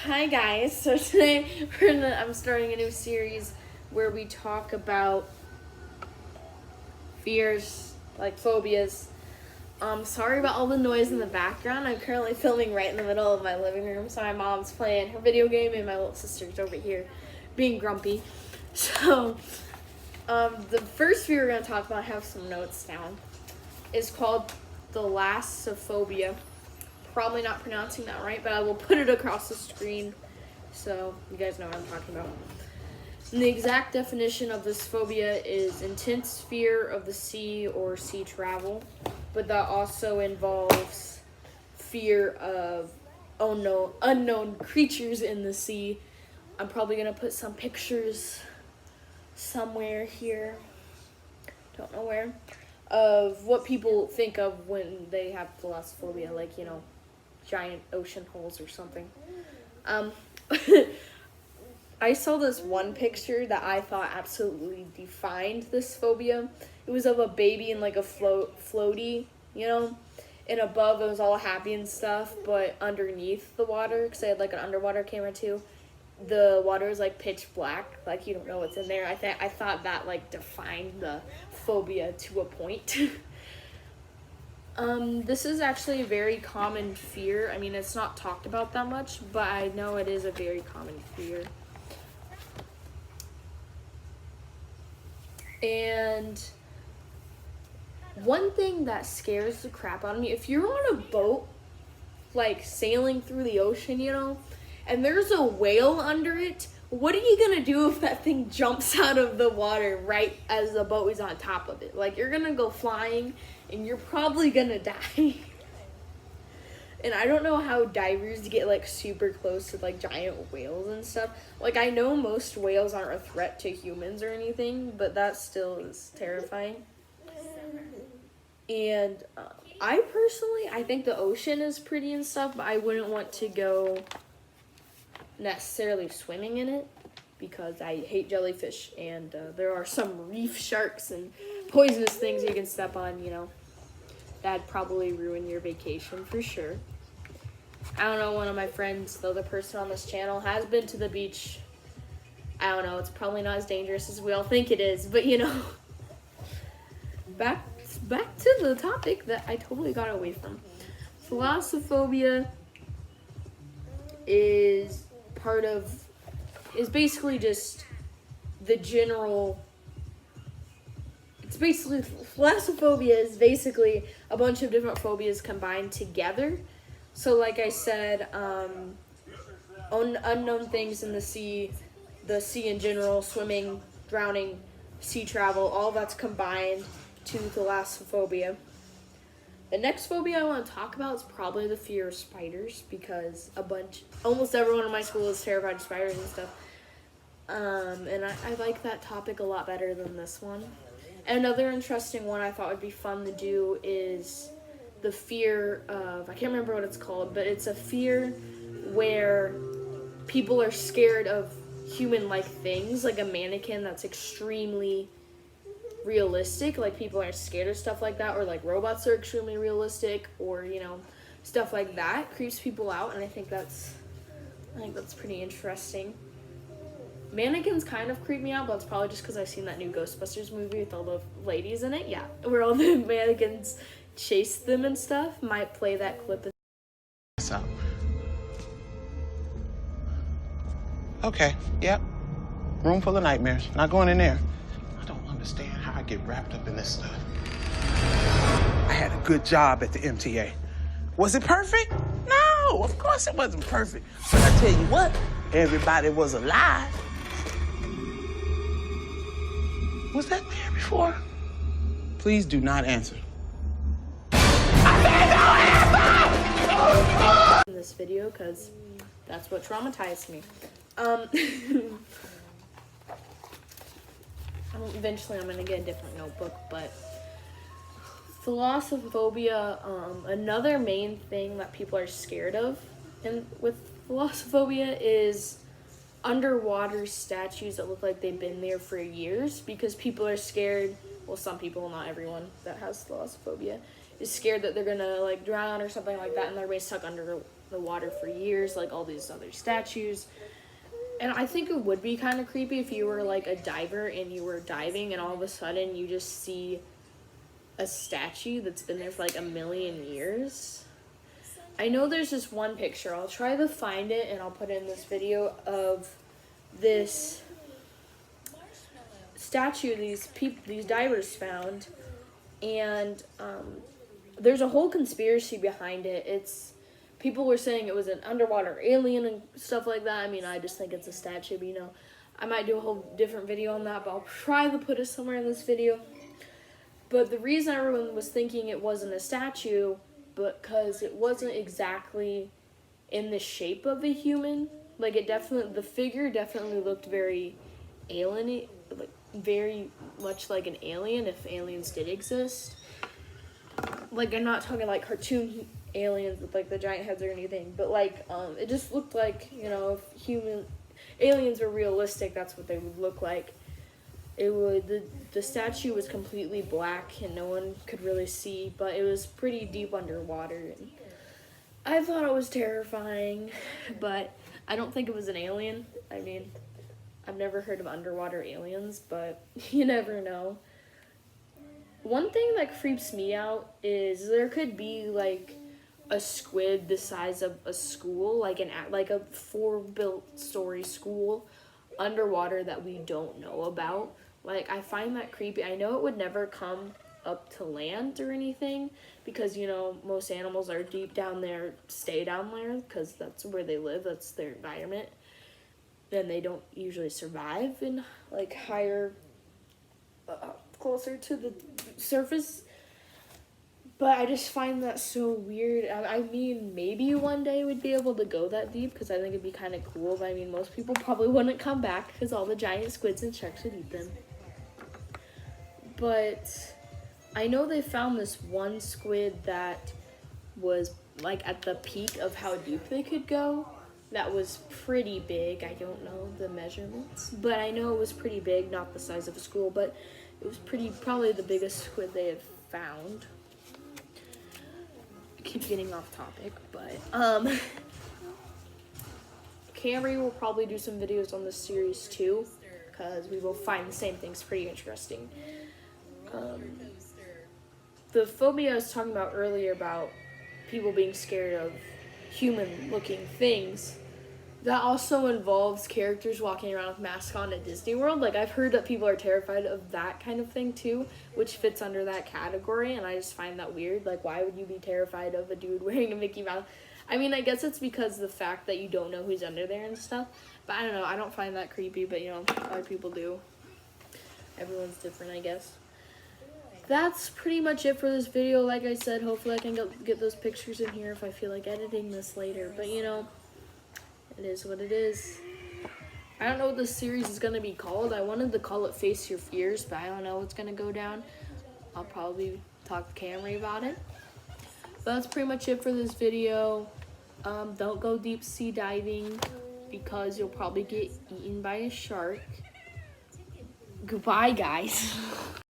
Hi guys, so today I'm starting a new series where we talk about fears, like phobias. Sorry about all the noise in the background. I'm currently filming right in the middle of my living room, so my mom's playing her video game and my little sister's over here being grumpy. So, the first fear we're going to talk about, I have some notes down, is called Thalassophobia. Probably not pronouncing that right, but I will put it across the screen so you guys know what I'm talking about. And the exact definition of this phobia is intense fear of the sea or sea travel, but that also involves fear of unknown creatures in the sea. I'm probably going to put some pictures somewhere here, don't know where, of what people think of when they have thalassophobia, like, giant ocean holes or something. I saw this one picture that I thought absolutely defined this phobia. It was of a baby in like a floaty, and above it was all happy and stuff, but underneath the water, because I had like an underwater camera too, the water is like pitch black, like you don't know what's in there. I thought that like defined the phobia to a point. This is actually a very common fear. I mean, it's not talked about that much, but I know it is a very common fear. And one thing that scares the crap out of me, if you're on a boat, like sailing through the ocean, and there's a whale under it, what are you gonna do if that thing jumps out of the water right as the boat is on top of it? Like, you're gonna go flying and you're probably gonna die. And I don't know how divers get like super close to like giant whales and stuff. Like, I know most whales aren't a threat to humans or anything, but that still is terrifying. And I think the ocean is pretty and stuff, but I wouldn't want to go necessarily swimming in it because I hate jellyfish, and there are some reef sharks and poisonous things you can step on, that'd probably ruin your vacation for sure. I don't know, one of my friends, the other person on this channel, has been to the beach. I don't know, it's probably not as dangerous as we all think it is, but back to the topic that I totally got away from. Thalassophobia is basically just the general. Thalassophobia is basically a bunch of different phobias combined together. So like I said, unknown things in the sea in general, swimming, drowning, sea travel, all that's combined to thalassophobia. The next phobia I want to talk about is probably the fear of spiders, because almost everyone in my school is terrified of spiders and stuff. And I like that topic a lot better than this one. And another interesting one I thought would be fun to do is the fear of, I can't remember what it's called, but it's a fear where people are scared of human-like things, like a mannequin that's extremely realistic, like people are scared of stuff like that, or like robots are extremely realistic, or stuff like that creeps people out, and I think that's pretty interesting. Mannequins kind of creep me out, but it's probably just because I've seen that new Ghostbusters movie with all the ladies in it, where all the mannequins chase them and stuff. Might play that clip. Okay, yep. Room full of nightmares. Not going in there. I don't understand how I get wrapped up in this stuff. I had a good job at the MTA. Was it perfect? No, of course it wasn't perfect. But I tell you what, everybody was alive. Was that there before? Please do not answer. In this video, because that's what traumatized me. Eventually I'm gonna get a different notebook, but thalassophobia, another main thing that people are scared of with thalassophobia is underwater statues that look like they've been there for years, because people are scared, well, some people, not everyone that has thalassophobia, is scared that they're gonna like drown or something like that, and they're being stuck under the water for years, like all these other statues. And I think it would be kind of creepy if you were like a diver and you were diving and all of a sudden you just see a statue that's been there for like a million years. I know there's this one picture. I'll try to find it and I'll put it in this video of this statue these divers found, and there's a whole conspiracy behind it. People were saying it was an underwater alien and stuff like that. I mean, I just think it's a statue, but I might do a whole different video on that, but I'll try to put it somewhere in this video. But the reason everyone was thinking it wasn't a statue, because it wasn't exactly in the shape of a human. Like, the figure definitely looked very alien, like very much like an alien if aliens did exist. Like, I'm not talking like cartoon aliens with like the giant heads or anything, but like it just looked like, if aliens were realistic, that's what they would look like. The statue was completely black and no one could really see, but it was pretty deep underwater, and I thought it was terrifying, but I don't think it was an alien. I mean, I've never heard of underwater aliens, but you never know. One thing that creeps me out is there could be like a squid the size of a school, like a 4-story school underwater that we don't know about. Like, I find that creepy. I know it would never come up to land or anything because, most animals are deep down there, stay down there because that's where they live, that's their environment. Then they don't usually survive in, like, higher, closer to the surface. But I just find that so weird. I mean, maybe one day we'd be able to go that deep because I think it'd be kind of cool. But I mean, most people probably wouldn't come back because all the giant squids and sharks would eat them. But I know they found this one squid that was like at the peak of how deep they could go. That was pretty big. I don't know the measurements, but I know it was pretty big, not the size of a school, but it was probably the biggest squid they had found. I keep getting off topic, but Camry will probably do some videos on this series too, because we will find the same things pretty interesting. The phobia I was talking about earlier about people being scared of human-looking things, that also involves characters walking around with masks on at Disney World. Like, I've heard that people are terrified of that kind of thing too, which fits under that category, and I just find that weird. Like, why would you be terrified of a dude wearing a Mickey Mouse? I mean, I guess it's because of the fact that you don't know who's under there and stuff, but I don't know, I don't find that creepy, but other people do. Everyone's different, I guess. That's pretty much it for this video. Like I said, hopefully I can get those pictures in here if I feel like editing this later, but it is what it is. I don't know what this series is going to be called. I wanted to call it Face Your Fears, but I don't know what's going to go down. I'll probably talk to Camry about it. But that's pretty much it for this video. Don't go deep sea diving because you'll probably get eaten by a shark. Goodbye, guys.